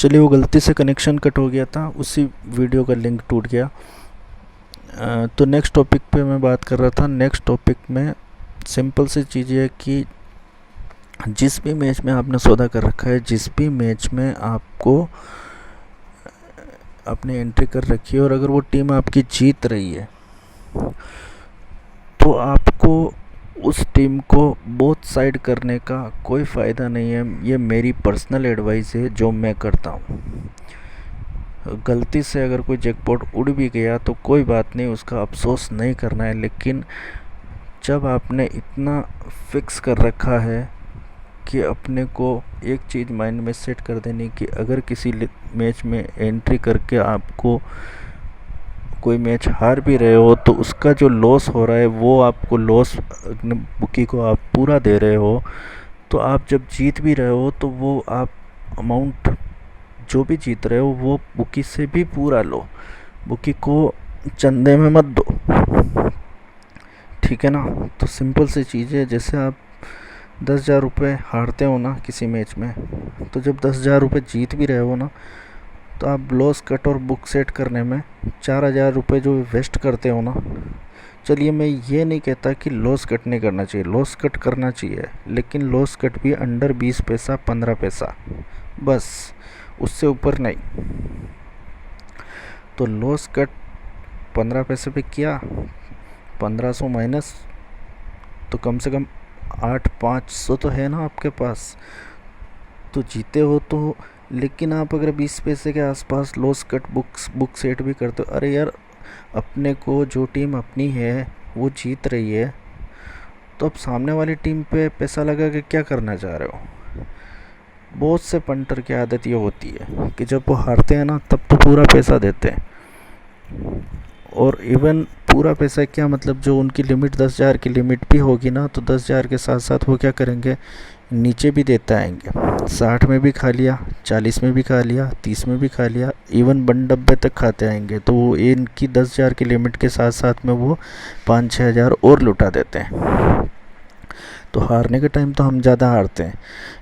चलिए, वो गलती से कनेक्शन कट हो गया था, उसी वीडियो का लिंक टूट गया। तो नेक्स्ट टॉपिक पे मैं बात कर रहा था। नेक्स्ट टॉपिक में सिंपल सी चीज़ है कि जिस भी मैच में आपने सौदा कर रखा है, जिस भी मैच में आपको अपनी एंट्री कर रखी है, और अगर वो टीम आपकी जीत रही है तो आपको उस टीम को बोथ साइड करने का कोई फ़ायदा नहीं है। ये मेरी पर्सनल एडवाइस है जो मैं करता हूँ। गलती से अगर कोई जैकपॉट उड़ भी गया तो कोई बात नहीं, उसका अफसोस नहीं करना है। लेकिन जब आपने इतना फिक्स कर रखा है कि अपने को एक चीज़ माइंड में सेट कर देनी कि अगर किसी मैच में एंट्री करके आपको कोई मैच हार भी रहे हो तो उसका जो लॉस हो रहा है वो आपको लॉस बुकी को आप पूरा दे रहे हो। तो आप जब जीत भी रहे हो तो वो आप अमाउंट जो भी जीत रहे हो वो बुकी से भी पूरा लो, बुकी को चंदे में मत दो, ठीक है ना। तो सिंपल सी चीज़ है, जैसे आप 10,000 रुपये हारते हो ना किसी मैच में, तो जब 10,000 रुपये जीत भी रहे हो ना, तो आप लॉस कट और बुक सेट करने में 4,000 रुपये जो वेस्ट करते हो ना। चलिए, मैं ये नहीं कहता कि लॉस कट नहीं करना चाहिए, लॉस कट करना चाहिए, लेकिन लॉस कट भी अंडर 20 पैसा 15 पैसा, बस उससे ऊपर नहीं। तो लॉस कट 15 पैसे पे किया, 1500 माइनस, तो कम से कम 8-500 तो है ना आपके पास, तो जीते हो तो। लेकिन आप अगर 20 पैसे के आसपास लॉस कट बुक सेट भी करते हो, अरे यार, अपने को जो टीम अपनी है वो जीत रही है, तो अब सामने वाली टीम पे पैसा लगा के क्या करना चाह रहे हो। बहुत से पंटर की आदत ये होती है कि जब वो हारते हैं ना तब तो पूरा पैसा देते हैं। और इवन पूरा पैसा क्या, मतलब जो उनकी लिमिट 10,000 की लिमिट भी होगी ना, तो 10,000 के साथ साथ वो क्या करेंगे, नीचे भी देते आएंगे। 60 में भी खा लिया, 40 में भी खा लिया, 30 में भी खा लिया, इवन 1 डब्बे तक खाते आएंगे। तो वो इनकी 10,000 की लिमिट के साथ साथ में वो 5-6 हज़ार और लुटा देते हैं। तो हारने के टाइम तो हम ज़्यादा हारते हैं,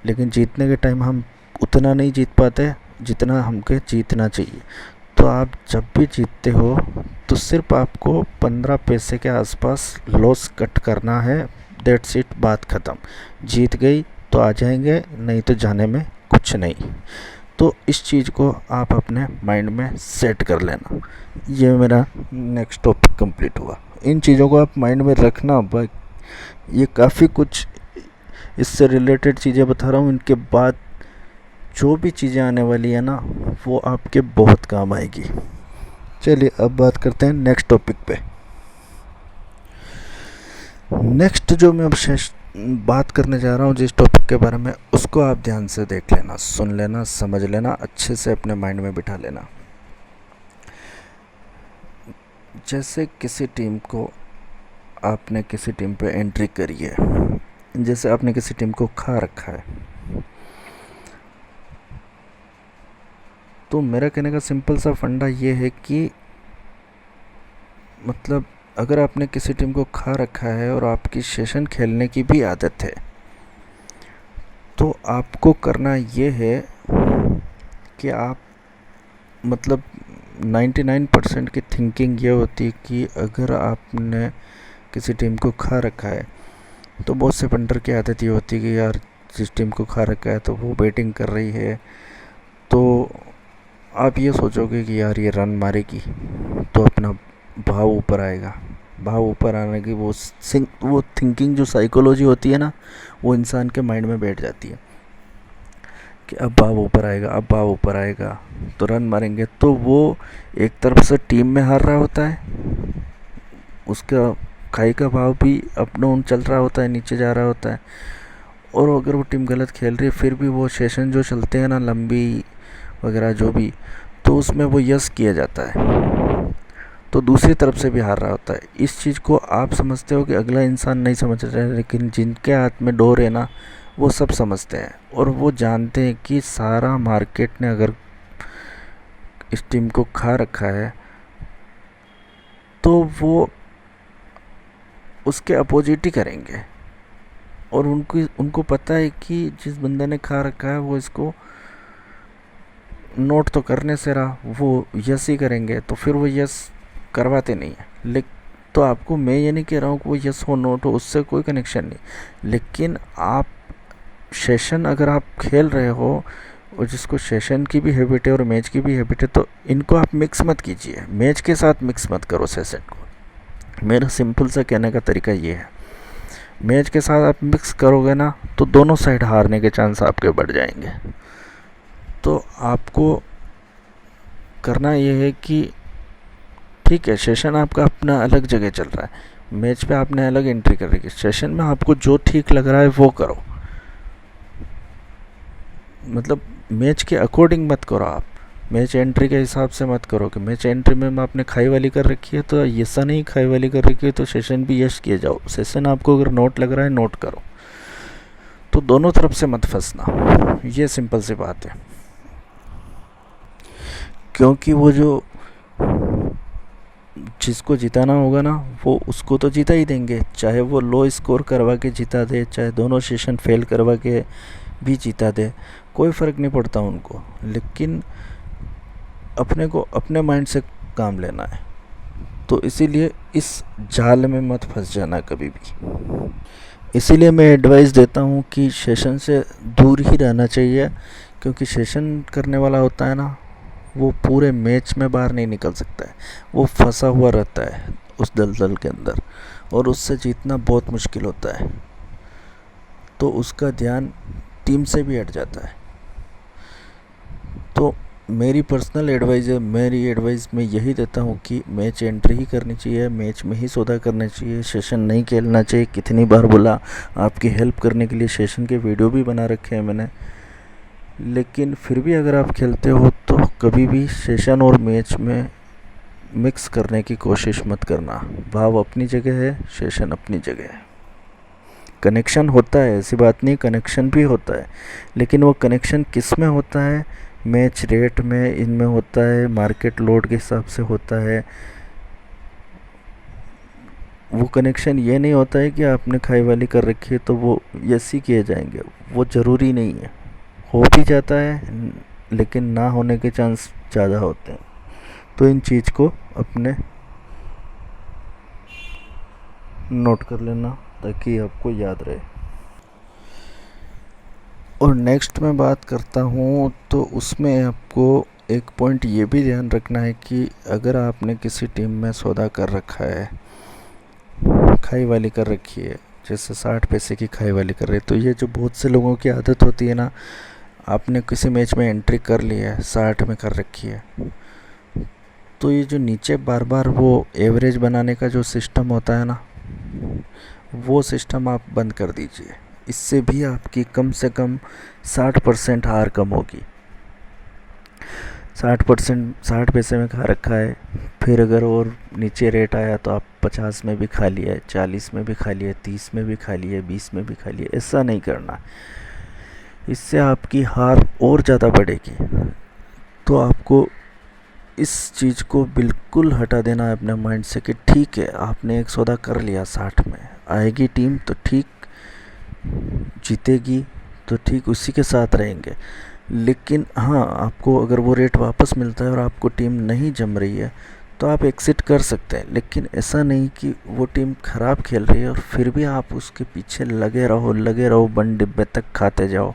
लेकिन जीतने के टाइम हम उतना नहीं जीत पाते जितना हमको जीतना चाहिए। तो आप जब भी जीतते हो तो सिर्फ आपको 15 पैसे के आसपास लॉस कट करना है, दैट्स इट, बात ख़त्म। जीत गई तो आ जाएंगे, नहीं तो जाने में कुछ नहीं। तो इस चीज़ को आप अपने माइंड में सेट कर लेना। ये मेरा नेक्स्ट टॉपिक कंप्लीट हुआ। इन चीज़ों को आप माइंड में रखना। ये काफ़ी कुछ इससे रिलेटेड चीज़ें बता रहा हूँ, इनके बाद जो भी चीज़ें आने वाली है ना वो आपके बहुत काम आएगी। चलिए, अब बात करते हैं नेक्स्ट टॉपिक पे। नेक्स्ट जो मैं अब बात करने जा रहा हूँ जिस टॉपिक के बारे में, उसको आप ध्यान से देख लेना, सुन लेना, समझ लेना, अच्छे से अपने माइंड में बिठा लेना। जैसे किसी टीम को आपने किसी टीम पे एंट्री करी है, जैसे आपने किसी टीम को खा रखा है, तो मेरा कहने का सिंपल सा फंडा ये है कि मतलब अगर आपने किसी टीम को खा रखा है और आपकी सेशन खेलने की भी आदत है, तो आपको करना ये है कि आप मतलब 99% की थिंकिंग ये होती है कि अगर आपने किसी टीम को खा रखा है, तो बहुत से पंटर की आदत ये होती है कि यार जिस टीम को खा रखा है तो वो बैटिंग कर रही है, तो आप ये सोचोगे कि यार ये रन मारेगी तो अपना भाव ऊपर आएगा। भाव ऊपर आने की वो थिंकिंग जो साइकोलॉजी होती है ना, वो इंसान के माइंड में बैठ जाती है कि अब भाव ऊपर आएगा, अब भाव ऊपर आएगा तो रन मारेंगे। तो वो एक तरफ से टीम में हार रहा होता है, उसका खाई का भाव भी अप डाउन चल रहा होता है, नीचे जा रहा होता है। और अगर वो टीम गलत खेल रही है फिर भी वो सेशन जो चलते हैं ना, लंबी वगैरह जो भी, तो उसमें वो यस किया जाता है, तो दूसरी तरफ से भी हार रहा होता है। इस चीज़ को आप समझते हो कि अगला इंसान नहीं समझ रहा है, लेकिन जिनके हाथ में डोर है ना वो सब समझते हैं, और वो जानते हैं कि सारा मार्केट ने अगर इस टीम को खा रखा है तो वो उसके अपोजिट ही करेंगे। और उनको पता है कि जिस बंदे ने खा रखा है वो इसको नोट तो करने से रहा, वो यस ही करेंगे, तो फिर वो यस करवाते नहीं है। लेकिन तो आपको, मैं ये नहीं कह रहा हूँ कि वो यस हो नोट हो, उससे कोई कनेक्शन नहीं। लेकिन आप सेशन अगर आप खेल रहे हो और जिसको सेशन की भी हैबिट है और मैच की भी हैबिट है, तो इनको आप मिक्स मत कीजिए, मैच के साथ मिक्स मत करो सेशन को। मेरा सिंपल सा कहने का तरीका ये है। मैच के साथ आप मिक्स करोगे ना तो दोनों साइड हारने के चांस आपके बढ़ जाएंगे। तो आपको करना ये है कि ठीक है, सेशन आपका अपना अलग जगह चल रहा है, मैच पे आपने अलग एंट्री कर रही है, सेशन में आपको जो ठीक लग रहा है वो करो। मतलब मैच के अकॉर्डिंग मत करो आप, मैच एंट्री के हिसाब से मत करो कि मैच एंट्री में आपने खाई वाली कर रखी है तो ऐसा नहीं, खाई वाली कर रखी है तो सेशन भी यश किए जाओ। सेशन आपको अगर नोट लग रहा है नोट करो, तो दोनों तरफ से मत फंसना, ये सिंपल सी बात है। क्योंकि वो जो जिसको जिताना होगा ना, वो उसको तो जीता ही देंगे, चाहे वो लो स्कोर करवा के जिता दे, चाहे दोनों सेशन फेल करवा के भी जीता दे, कोई फ़र्क नहीं पड़ता उनको। लेकिन अपने को अपने माइंड से काम लेना है, तो इसीलिए इस जाल में मत फंस जाना कभी भी। इसीलिए मैं एडवाइस देता हूँ कि सेशन से दूर ही रहना चाहिए, क्योंकि सेशन करने वाला होता है ना, वो पूरे मैच में बाहर नहीं निकल सकता है, वो फंसा हुआ रहता है उस दलदल के अंदर, और उससे जीतना बहुत मुश्किल होता है। तो उसका ध्यान टीम से भी हट जाता है। तो मेरी पर्सनल एडवाइस है, मेरी एडवाइस मैं यही देता हूँ कि मैच एंट्री ही करनी चाहिए, मैच में ही सौदा करना चाहिए, सेशन नहीं खेलना चाहिए। कितनी बार बोला, आपकी हेल्प करने के लिए सेशन के वीडियो भी बना रखे हैं मैंने। लेकिन फिर भी अगर आप खेलते हो तो कभी भी सेशन और मैच में मिक्स करने की कोशिश मत करना। भाव अपनी जगह है, सेशन अपनी जगह है। कनेक्शन होता है, ऐसी बात नहीं, कनेक्शन भी होता है, लेकिन वो कनेक्शन किस में होता है? मैच रेट में, इनमें होता है, मार्केट लोड के हिसाब से होता है। वो कनेक्शन ये नहीं होता है कि आपने खाई वाली कर रखी है तो वो यस ही किए जाएंगे, वो ज़रूरी नहीं है। हो भी जाता है, लेकिन ना होने के चांस ज़्यादा होते हैं। तो इन चीज़ को अपने नोट कर लेना ताकि आपको याद रहे। और नेक्स्ट मैं बात करता हूँ तो उसमें आपको एक पॉइंट ये भी ध्यान रखना है कि अगर आपने किसी टीम में सौदा कर रखा है, खाई वाली कर रखी है, जैसे 60 पैसे की खाई वाली कर रही है, तो ये जो बहुत से लोगों की आदत होती है ना, आपने किसी मैच में एंट्री कर ली है, 60 में कर रखी है, तो ये जो नीचे बार बार वो एवरेज बनाने का जो सिस्टम होता है ना, वो सिस्टम आप बंद कर दीजिए। इससे भी आपकी कम से कम 60% हार कम होगी। 60 पैसे में खा रखा है, फिर अगर और नीचे रेट आया तो आप 50 में भी खा लिया, 40 में भी खा लिया, 30 में भी खा लिया, 20 में भी खा लिया। ऐसा नहीं करना, इससे आपकी हार और ज़्यादा बढ़ेगी। तो आपको इस चीज़ को बिल्कुल हटा देना है अपने माइंड से कि ठीक है, आपने एक सौदा कर लिया, 60 में आएगी टीम तो ठीक, जीतेगी तो ठीक, उसी के साथ रहेंगे। लेकिन हाँ, आपको अगर वो रेट वापस मिलता है और आपको टीम नहीं जम रही है तो आप एग्ज़िट कर सकते हैं। लेकिन ऐसा नहीं कि वो टीम ख़राब खेल रही है और फिर भी आप उसके पीछे लगे रहो, बन डिब्बे तक खाते जाओ।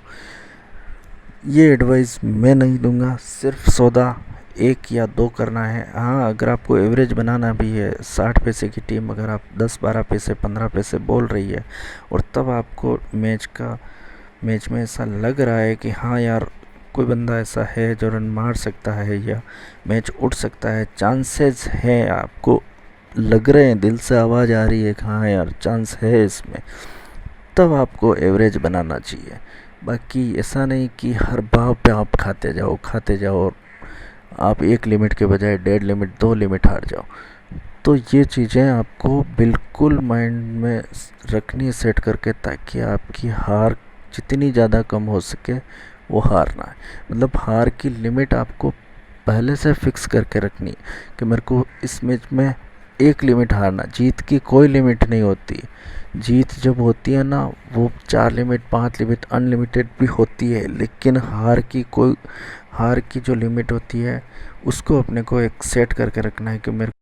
ये एडवाइस मैं नहीं दूंगा। सिर्फ सौदा 1 या 2 करना है। हाँ, अगर आपको एवरेज बनाना भी है, 60 पैसे की टीम अगर आप 10-12 पैसे 15 पैसे बोल रही है और तब आपको मैच में ऐसा लग रहा है कि हाँ यार, कोई बंदा ऐसा है जो रन मार सकता है या मैच उठ सकता है, चांसेस है, आपको लग रहे हैं, दिल से आवाज़ आ रही है कि हाँ यार चांस है इसमें, तब आपको एवरेज बनाना चाहिए। बाकी ऐसा नहीं कि हर भाव पे आप खाते जाओ और आप 1 लिमिट के बजाय 1.5 लिमिट 2 लिमिट हार जाओ। तो ये चीज़ें आपको बिल्कुल माइंड में रखनी है सेट करके, ताकि आपकी हार जितनी ज़्यादा कम हो सके वो हारना है। मतलब हार की लिमिट आपको पहले से फिक्स करके रखनी है कि मेरे को इस मैच में 1 लिमिट हारना। जीत की कोई लिमिट नहीं होती। जीत जब होती है ना, वो 4 लिमिट 5 लिमिट अनलिमिटेड भी होती है, लेकिन हार की जो लिमिट होती है उसको अपने को एक सेट करके रखना है कि मेरे